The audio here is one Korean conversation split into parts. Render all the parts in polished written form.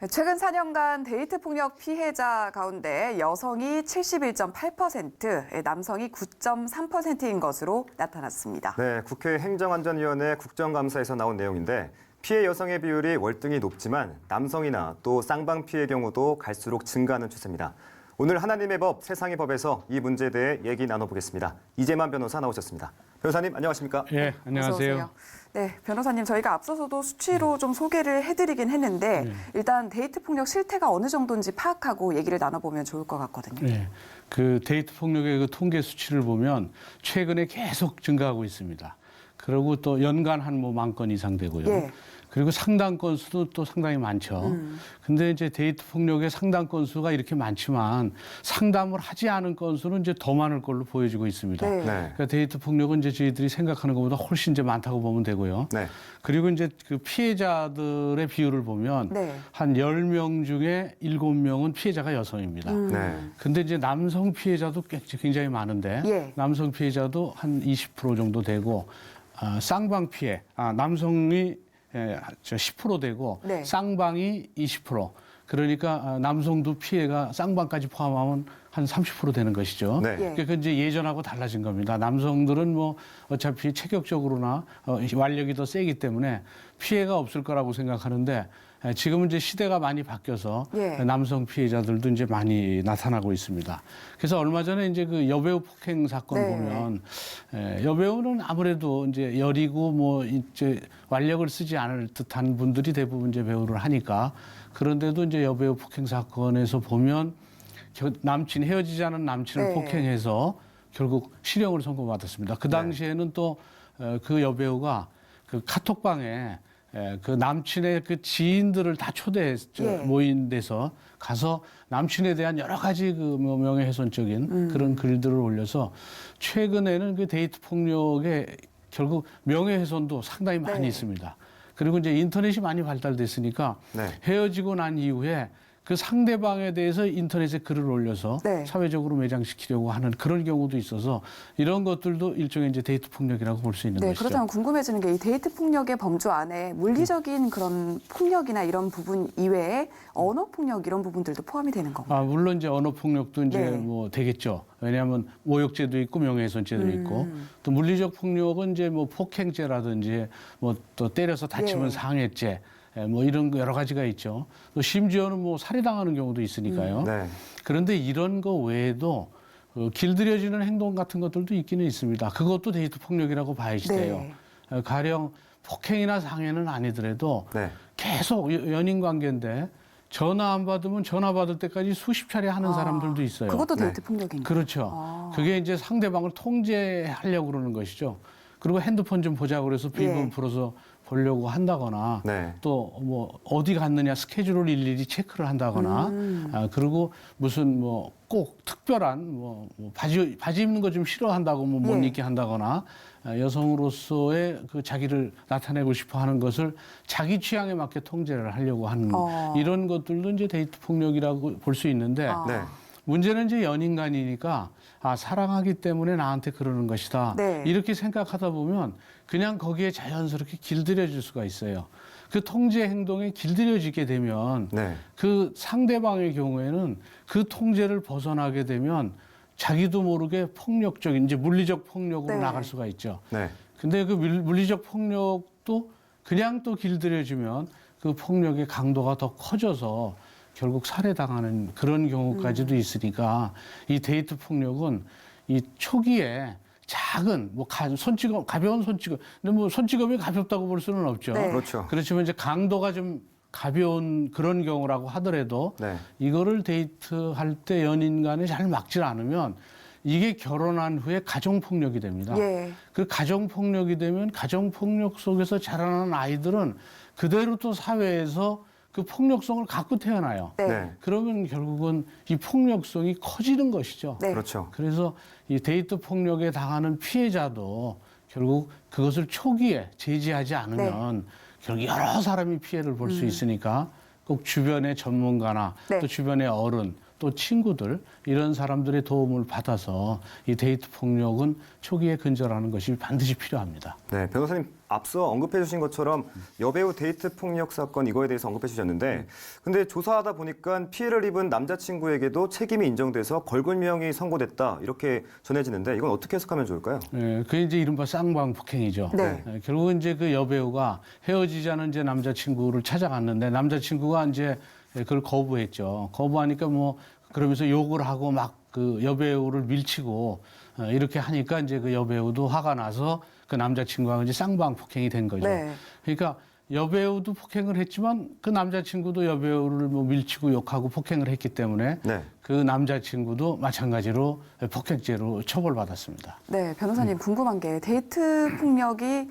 최근 4년간 데이트 폭력 피해자 가운데 여성이 71.8%, 남성이 9.3%인 것으로 나타났습니다. 네, 국회 행정안전위원회 국정감사에서 나온 내용인데 피해 여성의 비율이 월등히 높지만 남성이나 또 쌍방 피해 경우도 갈수록 증가하는 추세입니다. 오늘 하나님의 법, 세상의 법에서 이 문제에 대해 얘기 나눠보겠습니다. 이재만 변호사 나오셨습니다. 변호사님 안녕하십니까? 예, 안녕하세요. 네, 변호사님 저희가 앞서서도 수치로 좀 소개를 해드리긴 했는데 일단 데이트 폭력 실태가 어느 정도인지 파악하고 얘기를 나눠보면 좋을 것 같거든요. 예, 그 데이트 폭력의 그 통계 수치를 보면 최근에 계속 증가하고 있습니다. 그리고 또 연간 한 뭐 10,000건 이상 되고요. 예. 그리고 상당 건수도 또 상당히 많죠. 근데 이제 데이트 폭력의 상당 건수가 이렇게 많지만 상담을 하지 않은 건수는 이제 더 많을 걸로 보여지고 있습니다. 네. 네. 그러니까 데이트 폭력은 이제 저희들이 생각하는 것보다 훨씬 이제 많다고 보면 되고요. 네. 그리고 이제 그 피해자들의 비율을 보면 네. 한 10명 중에 7명은 피해자가 여성입니다. 네. 근데 이제 남성 피해자도 굉장히 많은데 예. 남성 피해자도 한 20% 정도 되고 쌍방 피해, 남성이 10% 되고 네. 쌍방이 20%. 그러니까 남성도 피해가 쌍방까지 포함하면 한 30% 되는 것이죠. 네. 예. 그러니까 이제 예전하고 달라진 겁니다. 남성들은 뭐 어차피 체격적으로나 완력이 더 세기 때문에 피해가 없을 거라고 생각하는데 지금은 이제 시대가 많이 바뀌어서 예. 남성 피해자들도 이제 많이 나타나고 있습니다. 그래서 얼마 전에 이제 그 여배우 폭행 사건 네. 보면 여배우는 아무래도 이제 여리고 뭐 이제 완력을 쓰지 않을 듯한 분들이 대부분 이제 배우를 하니까 그런데도 이제 여배우 폭행 사건에서 보면 남친 헤어지지 않은 남친을 네. 폭행해서 결국 실형을 선고받았습니다. 그 당시에는 또 그 여배우가 그 카톡방에 그 남친의 그 지인들을 다 초대했죠. 예. 모인 데서 가서 남친에 대한 여러 가지 그 명예훼손적인 그런 글들을 올려서 최근에는 그 데이트 폭력의 결국 명예훼손도 상당히 많이 네. 있습니다. 그리고 이제 인터넷이 많이 발달됐으니까 네. 헤어지고 난 이후에 그 상대방에 대해서 인터넷에 글을 올려서 네. 사회적으로 매장시키려고 하는 그런 경우도 있어서 이런 것들도 일종의 이제 데이트 폭력이라고 볼 수 있는 네, 것이죠. 그렇다면 궁금해지는 게 이 데이트 폭력의 범주 안에 물리적인 그런 폭력이나 이런 부분 이외에 언어 폭력 이런 부분들도 포함이 되는 건가요? 물론 이제 언어 폭력도 이제 네. 뭐 되겠죠. 왜냐하면 모욕죄도 있고 명예훼손죄도 있고 또 물리적 폭력은 이제 뭐 폭행죄라든지 뭐 또 때려서 다치면 예. 상해죄 뭐 이런 거 여러 가지가 있죠. 또 심지어는 뭐 살해당하는 경우도 있으니까요. 네. 그런데 이런 거 외에도 길들여지는 행동 같은 것들도 있기는 있습니다. 그것도 데이트 폭력이라고 봐야지 돼요. 가령 폭행이나 상해는 아니더라도 네. 계속 연인 관계인데 전화 안 받으면 전화 받을 때까지 수십 차례 하는 사람들도 있어요. 그것도 네. 데이트 폭력인가요? 그렇죠. 그게 이제 상대방을 통제하려고 그러는 것이죠. 그리고 핸드폰 좀 보자고 그래서 비번 예. 풀어서 보려고 한다거나 네. 또 뭐 어디 갔느냐 스케줄을 일일이 체크를 한다거나 그리고 무슨 뭐 꼭 특별한 뭐 바지 입는 거 좀 싫어한다고 뭐 못 예. 입게 한다거나 여성으로서의 그 자기를 나타내고 싶어 하는 것을 자기 취향에 맞게 통제를 하려고 하는 이런 것들도 이제 데이트 폭력이라고 볼 수 있는데 네. 문제는 이제 연인 간이니까 사랑하기 때문에 나한테 그러는 것이다. 네. 이렇게 생각하다 보면 그냥 거기에 자연스럽게 길들여질 수가 있어요. 그 통제 행동에 길들여지게 되면 네. 그 상대방의 경우에는 그 통제를 벗어나게 되면 자기도 모르게 폭력적인 이제 물리적 폭력으로 네. 나갈 수가 있죠. 네. 근데 그 물리적 폭력도 그냥 또 길들여지면 그 폭력의 강도가 더 커져서 결국 살해당하는 그런 경우까지도 있으니까 이 데이트 폭력은 이 초기에 작은 뭐 손찌검 가벼운 손찌검 근데 뭐 손찌검이 가볍다고 볼 수는 없죠. 네. 그렇죠. 그렇지만 이제 강도가 좀 가벼운 그런 경우라고 하더라도 네. 이거를 데이트할 때 연인 간에 잘 막질 않으면 이게 결혼한 후에 가정폭력이 됩니다. 예. 그 가정폭력이 되면 가정폭력 속에서 자라는 아이들은 그대로 또 사회에서 그 폭력성을 갖고 태어나요. 네. 네. 그러면 결국은 이 폭력성이 커지는 것이죠. 네. 그렇죠. 그래서 이 데이트 폭력에 당하는 피해자도 결국 그것을 초기에 제지하지 않으면 결국 여러 사람이 피해를 볼 수 있으니까 꼭 주변의 전문가나 네. 또 주변의 어른 또 친구들 이런 사람들의 도움을 받아서 이 데이트 폭력은 초기에 근절하는 것이 반드시 필요합니다. 네, 변호사님 앞서 언급해 주신 것처럼 여배우 데이트 폭력 사건 이거에 대해서 언급해 주셨는데 근데 조사하다 보니까 피해를 입은 남자친구에게도 책임이 인정돼서 벌금형이 선고됐다 이렇게 전해지는데 이건 어떻게 해석하면 좋을까요? 네, 그게 이제 이른바 쌍방 폭행이죠. 네. 결국은 이제 그 여배우가 헤어지자는 이제 남자친구를 찾아갔는데 남자친구가 이제 그걸 거부했죠. 거부하니까 뭐 그러면서 욕을 하고 막 그 여배우를 밀치고 이렇게 하니까 이제 그 여배우도 화가 나서 그 남자친구하고 이제 쌍방 폭행이 된 거죠. 네. 그러니까 여배우도 폭행을 했지만 그 남자친구도 여배우를 뭐 밀치고 욕하고 폭행을 했기 때문에 네. 그 남자친구도 마찬가지로 폭행죄로 처벌받았습니다. 네, 변호사님 궁금한 게 데이트 폭력이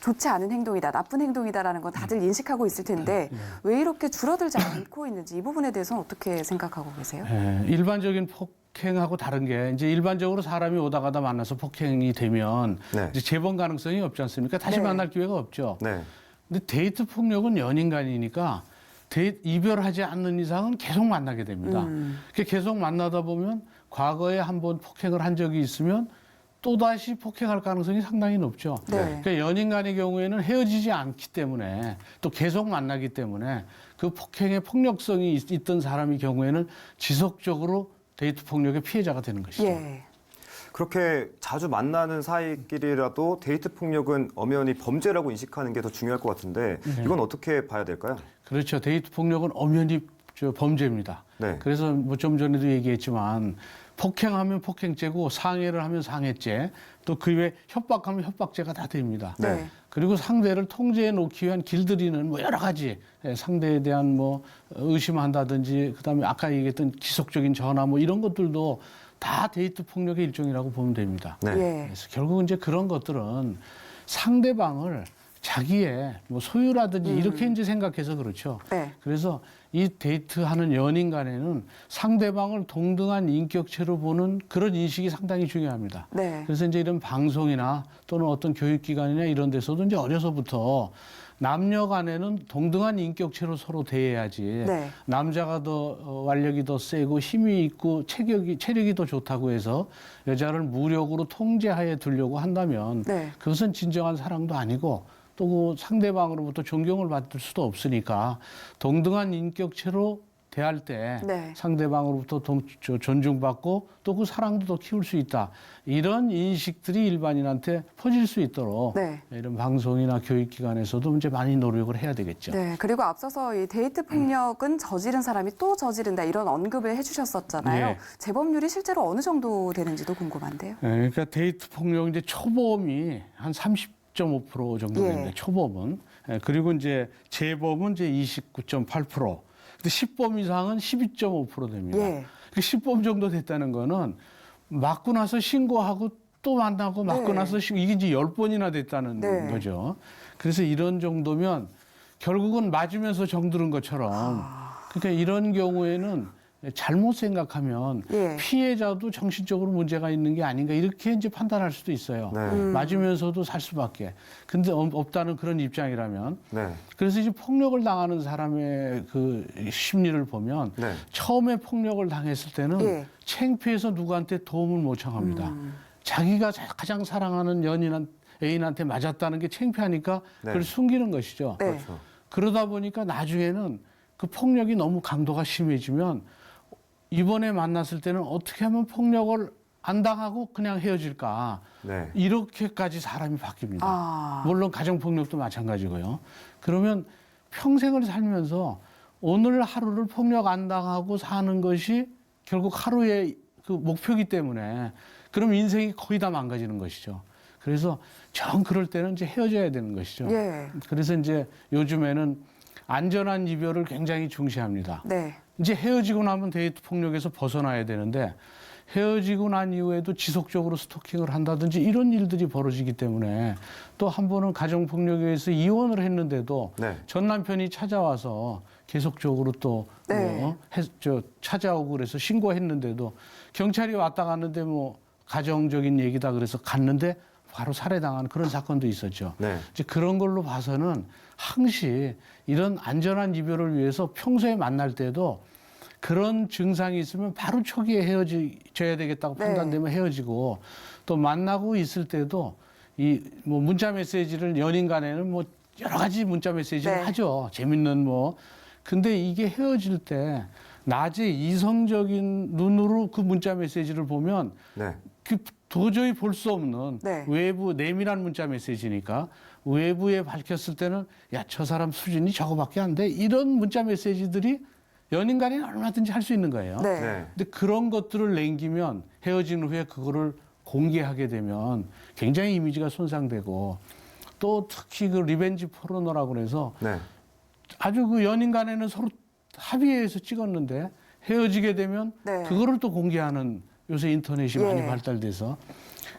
좋지 않은 행동이다, 나쁜 행동이다라는 건 다들 인식하고 있을 텐데 왜 이렇게 줄어들지 않고 있는지 이 부분에 대해서는 어떻게 생각하고 계세요? 일반적인 폭행하고 다른 게 이제 일반적으로 사람이 오다 가다 만나서 폭행이 되면 네. 이제 재번 가능성이 없지 않습니까? 다시 네. 만날 기회가 없죠. 네. 근데 데이트 폭력은 연인 간이니까 이별하지 않는 이상은 계속 만나게 됩니다. 계속 만나다 보면 과거에 한번 폭행을 한 적이 있으면 또다시 폭행할 가능성이 상당히 높죠. 네. 그러니까 연인 간의 경우에는 헤어지지 않기 때문에 또 계속 만나기 때문에 그 폭행의 폭력성이 있던 사람의 경우에는 지속적으로 데이트 폭력의 피해자가 되는 것이죠. 예. 그렇게 자주 만나는 사이끼리라도 데이트 폭력은 엄연히 범죄라고 인식하는 게 더 중요할 것 같은데 이건 어떻게 봐야 될까요? 그렇죠. 데이트 폭력은 엄연히 범죄입니다. 네. 그래서 뭐 좀 전에도 얘기했지만 폭행하면 폭행죄고 상해를 하면 상해죄 또 그 외에 협박하면 협박죄가 다 됩니다. 네. 그리고 상대를 통제해 놓기 위한 길들이는 뭐 여러 가지 상대에 대한 뭐 의심한다든지 그다음에 아까 얘기했던 지속적인 전화 뭐 이런 것들도 다 데이트 폭력의 일종이라고 보면 됩니다. 네. 예. 그래서 결국은 이제 그런 것들은 상대방을 자기의 뭐 소유라든지 이렇게 이제 생각해서 그렇죠. 네. 그래서 이 데이트하는 연인 간에는 상대방을 동등한 인격체로 보는 그런 인식이 상당히 중요합니다. 네. 그래서 이제 이런 방송이나 또는 어떤 교육기관이나 이런 데서도 이제 어려서부터 남녀 간에는 동등한 인격체로 서로 대해야지 네. 남자가 더 완력이 더 세고 힘이 있고 체력이 더 좋다고 해서 여자를 무력으로 통제하에 두려고 한다면 네. 그것은 진정한 사랑도 아니고 또 그 상대방으로부터 존경을 받을 수도 없으니까 동등한 인격체로 대할 때 네. 상대방으로부터 존중받고 또 그 사랑도 더 키울 수 있다. 이런 인식들이 일반인한테 퍼질 수 있도록 네. 이런 방송이나 교육기관에서도 이제 많이 노력을 해야 되겠죠. 네, 그리고 앞서서 이 데이트 폭력은 저지른 사람이 또 저지른다 이런 언급을 해주셨었잖아요. 예. 재범률이 실제로 어느 정도 되는지도 궁금한데요. 그러니까 데이트 폭력 이제 초범이 한 30.5% 정도 됩니다. 예. 초범은. 그리고 이제 재범은 이제 29.8%. 근데 10범 이상은 12.5% 됩니다. 예. 그 10범 정도 됐다는 거는 맞고 나서 신고하고 또 만나고 맞고 네. 나서 이게 이제 10번이나 됐다는 네. 거죠. 그래서 이런 정도면 결국은 맞으면서 정들은 것처럼 그러니까 이런 경우에는 잘못 생각하면 예. 피해자도 정신적으로 문제가 있는 게 아닌가 이렇게 이제 판단할 수도 있어요. 네. 맞으면서도 살 수밖에. 근데 없다는 그런 입장이라면 네. 그래서 이제 폭력을 당하는 사람의 그 심리를 보면 네. 처음에 폭력을 당했을 때는 예. 창피해서 누구한테 도움을 못 청합니다. 자기가 가장 사랑하는 애인한테 맞았다는 게 창피하니까 네. 그걸 숨기는 것이죠. 네. 그렇죠. 그러다 보니까 나중에는 그 폭력이 너무 강도가 심해지면 이번에 만났을 때는 어떻게 하면 폭력을 안 당하고 그냥 헤어질까. 네. 이렇게까지 사람이 바뀝니다. 아. 물론 가정폭력도 마찬가지고요. 그러면 평생을 살면서 오늘 하루를 폭력 안 당하고 사는 것이 결국 하루의 그 목표이기 때문에 그럼 인생이 거의 다 망가지는 것이죠. 그래서 정 그럴 때는 이제 헤어져야 되는 것이죠. 예. 그래서 이제 요즘에는 안전한 이별을 굉장히 중시합니다. 네. 이제 헤어지고 나면 데이트 폭력에서 벗어나야 되는데 헤어지고 난 이후에도 지속적으로 스토킹을 한다든지 이런 일들이 벌어지기 때문에 또 한 번은 가정폭력에 의해서 이혼을 했는데도 네. 전 남편이 찾아와서 계속적으로 또 네. 찾아오고 그래서 신고했는데도 경찰이 왔다 갔는데 뭐 가정적인 얘기다 그래서 갔는데 바로 살해당하는 그런 사건도 있었죠. 네. 이제 그런 걸로 봐서는 항시 이런 안전한 이별을 위해서 평소에 만날 때도 그런 증상이 있으면 바로 초기에 헤어져야 되겠다고 네. 판단되면 헤어지고 또 만나고 있을 때도 이 뭐 문자 메시지를 연인 간에는 뭐 여러 가지 문자 메시지를 네. 하죠. 재밌는 뭐. 근데 이게 헤어질 때 낮에 이성적인 눈으로 그 문자 메시지를 보면 네. 그 도저히 볼 수 없는 네. 외부 내밀한 문자 메시지니까 외부에 밝혔을 때는 야, 저 사람 수준이 저거밖에 안 돼. 이런 문자 메시지들이 연인 간에는 얼마든지 할 수 있는 거예요. 네. 네. 근데 그런 것들을 남기면 헤어진 후에 그거를 공개하게 되면 굉장히 이미지가 손상되고 또 특히 그 리벤지 포르노라고 그래서 네. 아주 그 연인 간에는 서로 합의해서 찍었는데 헤어지게 되면 네. 그거를 또 공개하는 요새 인터넷이 예. 많이 발달돼서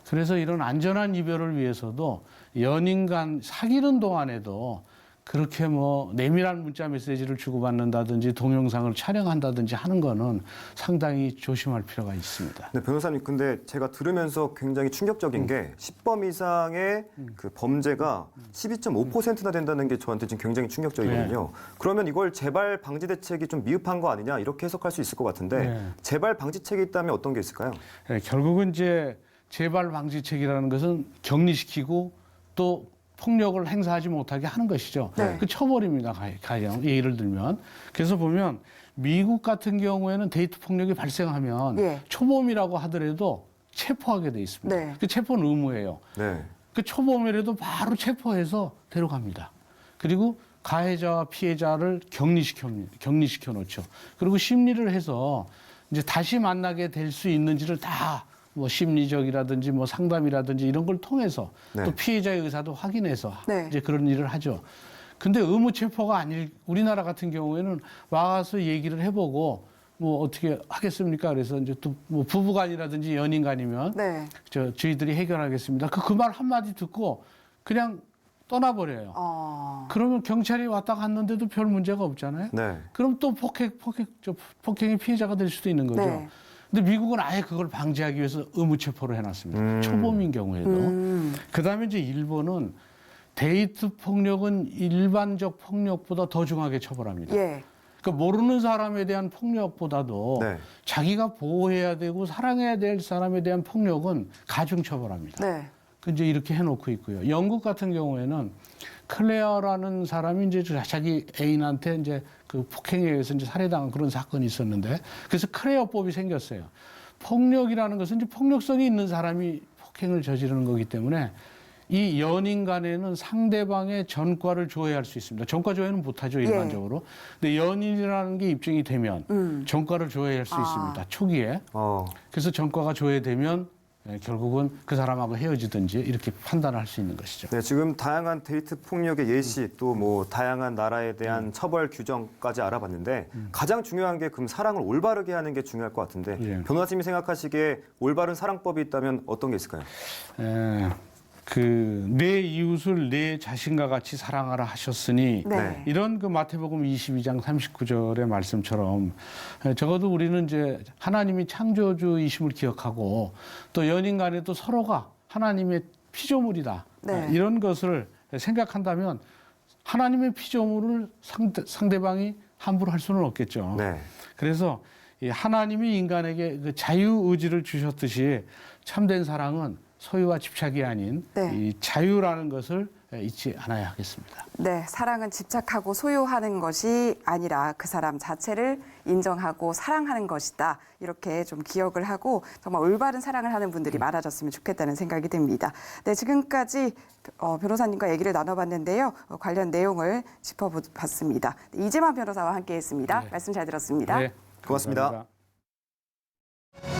그래서 이런 안전한 이별을 위해서도 연인 간 사귀는 동안에도 그렇게 뭐 내밀한 문자 메시지를 주고받는다든지 동영상을 촬영한다든지 하는 거는 상당히 조심할 필요가 있습니다. 네, 변호사님, 근데 제가 들으면서 굉장히 충격적인 게 10범 이상의 그 범죄가 12.5%나 된다는 게 저한테 지금 굉장히 충격적이거든요. 그러면 이걸 재발 방지 대책이 좀 미흡한 거 아니냐 이렇게 해석할 수 있을 것 같은데 네. 재발 방지책이 있다면 어떤 게 있을까요? 네, 결국은 이제 재발 방지책이라는 것은 격리시키고 또 폭력을 행사하지 못하게 하는 것이죠. 네. 그 처벌입니다. 가령 예를 들면 그래서 보면 미국 같은 경우에는 데이트 폭력이 발생하면 예. 초범이라고 하더라도 체포하게 돼 있습니다. 네. 그 체포는 의무예요. 네. 그 초범이라도 바로 체포해서 데려갑니다. 그리고 가해자와 피해자를 격리시켜 놓죠. 그리고 심리를 해서 이제 다시 만나게 될 수 있는지를 다 뭐 심리적이라든지 뭐 상담이라든지 이런 걸 통해서 네. 또 피해자의 의사도 확인해서 네. 이제 그런 일을 하죠. 근데 의무 체포가 아닐 우리나라 같은 경우에는 와서 얘기를 해보고 뭐 어떻게 하겠습니까? 그래서 이제 또 뭐 부부간이라든지 연인간이면 네. 저희들이 해결하겠습니다. 그 말 한마디 듣고 그냥 떠나버려요. 그러면 경찰이 왔다 갔는데도 별 문제가 없잖아요. 네. 그럼 또 폭행의 피해자가 될 수도 있는 거죠. 네. 근데 미국은 아예 그걸 방지하기 위해서 의무 체포를 해놨습니다. 초범인 경우에도. 그다음에 이제 일본은 데이트 폭력은 일반적 폭력보다 더 중하게 처벌합니다. 예. 그러니까 모르는 사람에 대한 폭력보다도 네. 자기가 보호해야 되고 사랑해야 될 사람에 대한 폭력은 가중 처벌합니다. 네. 그 이제 이렇게 해놓고 있고요. 영국 같은 경우에는 클레어라는 사람이 이제 자기 애인한테 이제 그 폭행에 의해서 이제 살해당한 그런 사건이 있었는데 그래서 클레어법이 생겼어요. 폭력이라는 것은 이제 폭력성이 있는 사람이 폭행을 저지르는 거기 때문에 이 연인 간에는 상대방의 전과를 조회할 수 있습니다. 전과 조회는 못하죠, 일반적으로. 근데 연인이라는 게 입증이 되면 전과를 조회할 수 있습니다. 초기에. 그래서 전과가 조회되면 결국은 그 사람하고 헤어지든지 이렇게 판단을 할 수 있는 것이죠. 네, 지금 다양한 데이트 폭력의 예시 또 뭐 다양한 나라에 대한 처벌 규정까지 알아봤는데 가장 중요한 게 그럼 사랑을 올바르게 하는 게 중요할 것 같은데 예. 변호사님이 생각하시기에 올바른 사랑법이 있다면 어떤 게 있을까요? 내 이웃을 내 자신과 같이 사랑하라 하셨으니 네. 이런 그 마태복음 22장 39절의 말씀처럼 적어도 우리는 이제 하나님이 창조주이심을 기억하고 또 연인 간에도 서로가 하나님의 피조물이다. 네. 이런 것을 생각한다면 하나님의 피조물을 상대방이 함부로 할 수는 없겠죠. 네. 그래서 이 하나님이 인간에게 그 자유의지를 주셨듯이 참된 사랑은 소유와 집착이 아닌 네. 이 자유라는 것을 잊지 않아야 하겠습니다. 네, 사랑은 집착하고 소유하는 것이 아니라 그 사람 자체를 인정하고 사랑하는 것이다. 이렇게 좀 기억을 하고 정말 올바른 사랑을 하는 분들이 많아졌으면 좋겠다는 생각이 듭니다. 네, 지금까지 변호사님과 얘기를 나눠봤는데요. 관련 내용을 짚어봤습니다. 이재만 변호사와 함께했습니다. 네. 말씀 잘 들었습니다. 고맙습니다. 감사합니다.